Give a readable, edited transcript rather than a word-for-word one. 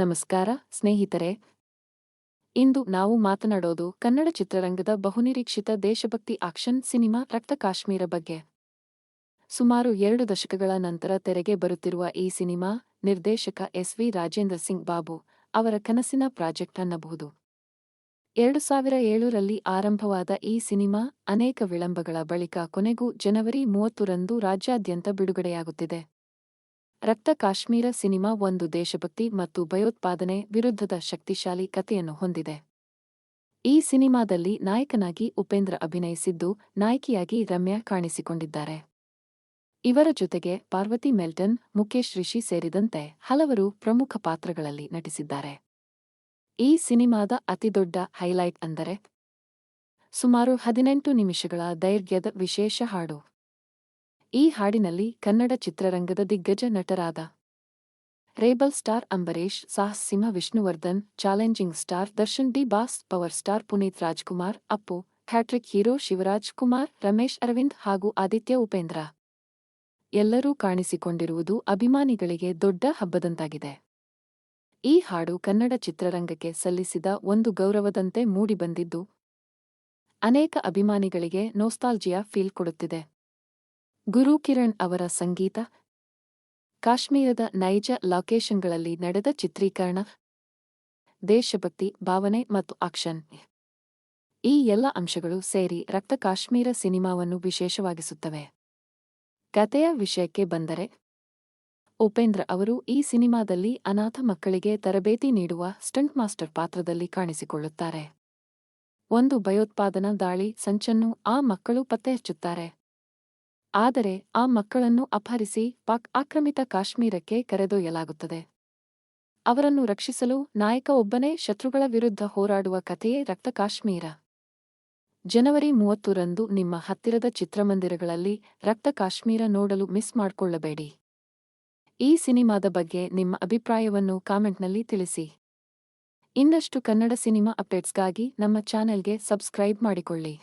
ನಮಸ್ಕಾರ ಸ್ನೇಹಿತರೆ. ಇಂದು ನಾವು ಮಾತನಾಡೋದು ಕನ್ನಡ ಚಿತ್ರರಂಗದ ಬಹುನಿರೀಕ್ಷಿತ ದೇಶಭಕ್ತಿ ಆಕ್ಷನ್ ಸಿನಿಮಾ ರಕ್ತ ಕಾಶ್ಮೀರ ಬಗ್ಗೆ. ಸುಮಾರು 2 ದಶಕಗಳ ನಂತರ ತೆರೆಗೆ ಬರುತ್ತಿರುವ ಈ ಸಿನಿಮಾ ನಿರ್ದೇಶಕ ಎಸ್.ವಿ. ರಾಜೇಂದ್ರ ಸಿಂಗ್ ಬಾಬು ಅವರ ಕನಸಿನ ಪ್ರಾಜೆಕ್ಟ್ ಅನ್ನಬಹುದು. 2007ರಲ್ಲಿ ಆರಂಭವಾದ ಈ ಸಿನಿಮಾ ಅನೇಕ ವಿಳಂಬಗಳ ಬಳಿಕ ಕೊನೆಗೂ ಜನವರಿ 30ರಂದು ರಾಜ್ಯಾದ್ಯಂತ ಬಿಡುಗಡೆಯಾಗುತ್ತಿದೆ. ರಕ್ತ ಕಾಶ್ಮೀರ ಸಿನಿಮಾ ಒಂದು ದೇಶಭಕ್ತಿ ಮತ್ತು ಭಯೋತ್ಪಾದನೆ ವಿರುದ್ಧದ ಶಕ್ತಿಶಾಲಿ ಕಥೆಯನ್ನು ಹೊಂದಿದೆ. ಈ ಸಿನಿಮಾದಲ್ಲಿ ನಾಯಕನಾಗಿ ಉಪೇಂದ್ರ ಅಭಿನಯಿಸಿದ್ದು, ನಾಯಕಿಯಾಗಿ ರಮ್ಯಾ ಕಾಣಿಸಿಕೊಂಡಿದ್ದಾರೆ. ಇವರ ಜೊತೆಗೆ ಪಾರ್ವತಿ ಮೆಲ್ಟನ್, ಮುಕೇಶ್ ರಿಷಿ ಸೇರಿದಂತೆ ಹಲವರು ಪ್ರಮುಖ ಪಾತ್ರಗಳಲ್ಲಿ ನಟಿಸಿದ್ದಾರೆ. ಈ ಸಿನಿಮಾದ ಅತಿದೊಡ್ಡ ಹೈಲೈಟ್ ಅಂದರೆ ಸುಮಾರು 18 ನಿಮಿಷಗಳ ದೈರ್ಘ್ಯದ ವಿಶೇಷ ಹಾಡು. ಈ ಹಾಡಿನಲ್ಲಿ ಕನ್ನಡ ಚಿತ್ರರಂಗದ ದಿಗ್ಗಜ ನಟರಾದ rebel star Ambareesh, Sahas Simha Vishnuvardhan, challenging star Darshan, D boss, power star Puneeth Rajkumar, Appu, hat trick hero Shivaraj Kumar, Ramesh Aravind ಹಾಗೂ ಆದಿತ್ಯ ಉಪೇಂದ್ರ ಎಲ್ಲರೂ ಕಾಣಿಸಿಕೊಂಡಿರುವುದು ಅಭಿಮಾನಿಗಳಿಗೆ ದೊಡ್ಡ ಹಬ್ಬದಂತಾಗಿದೆ. ಈ ಹಾಡು ಕನ್ನಡ ಚಿತ್ರರಂಗಕ್ಕೆ ಸಲ್ಲಿಸಿದ ಒಂದು ಗೌರವದಂತೆ ಮೂಡಿಬಂದಿದ್ದು, ಅನೇಕ ಅಭಿಮಾನಿಗಳಿಗೆ ನೋಸ್ಟಾಲ್ಜಿಯಾ ಫೀಲ್ ಕೊಡುತ್ತಿದೆ. ಗುರು ಕಿರಣ್ ಅವರ ಸಂಗೀತ, ಕಾಶ್ಮೀರದ ನೈಜ ಲೊಕೇಶನ್ಗಳಲ್ಲಿ ನಡೆದ ಚಿತ್ರೀಕರಣ, ದೇಶಭಕ್ತಿ ಭಾವನೆ ಮತ್ತು ಆಕ್ಷನ್ ಈ ಎಲ್ಲ ಅಂಶಗಳು ಸೇರಿ ರಕ್ತ ಕಾಶ್ಮೀರ ಸಿನಿಮಾವನ್ನು ವಿಶೇಷವಾಗಿಸುತ್ತವೆ. ಕಥೆಯ ವಿಷಯಕ್ಕೆ ಬಂದರೆ, ಉಪೇಂದ್ರ ಅವರು ಈ ಸಿನಿಮಾದಲ್ಲಿ ಅನಾಥ ಮಕ್ಕಳಿಗೆ ತರಬೇತಿ ನೀಡುವ ಸ್ಟಂಟ್ ಮಾಸ್ಟರ್ ಪಾತ್ರದಲ್ಲಿ ಕಾಣಿಸಿಕೊಳ್ಳುತ್ತಾರೆ. ಒಂದು ಭಯೋತ್ಪಾದನಾ ದಾಳಿ ಸಂಚನ್ನು ಆ ಮಕ್ಕಳು ಪತ್ತೆಹಚ್ಚುತ್ತಾರೆ. ಆದರೆ ಆ ಮಕ್ಕಳನ್ನು ಅಪಹರಿಸಿ ಪಾಕ್ ಆಕ್ರಮಿತ ಕಾಶ್ಮೀರಕ್ಕೆ ಕರೆದೊಯ್ಯಲಾಗುತ್ತದೆ. ಅವರನ್ನು ರಕ್ಷಿಸಲು ನಾಯಕ ಒಬ್ಬನೇ ಶತ್ರುಗಳ ವಿರುದ್ಧ ಹೋರಾಡುವ ಕಥೆಯೇ ರಕ್ತ ಕಾಶ್ಮೀರ. ಜನವರಿ 30ರಂದು ನಿಮ್ಮ ಹತ್ತಿರದ ಚಿತ್ರಮಂದಿರಗಳಲ್ಲಿ ರಕ್ತ ಕಾಶ್ಮೀರ ನೋಡಲು ಮಿಸ್ ಮಾಡ್ಕೊಳ್ಳಬೇಡಿ. ಈ ಸಿನಿಮಾದ ಬಗ್ಗೆ ನಿಮ್ಮ ಅಭಿಪ್ರಾಯವನ್ನು ಕಾಮೆಂಟ್ನಲ್ಲಿ ತಿಳಿಸಿ. ಇನ್ನಷ್ಟು ಕನ್ನಡ ಸಿನಿಮಾ ಅಪ್ಡೇಟ್ಸ್ಗಾಗಿ ನಮ್ಮ ಚಾನೆಲ್ಗೆ ಸಬ್ಸ್ಕ್ರೈಬ್ ಮಾಡಿಕೊಳ್ಳಿ.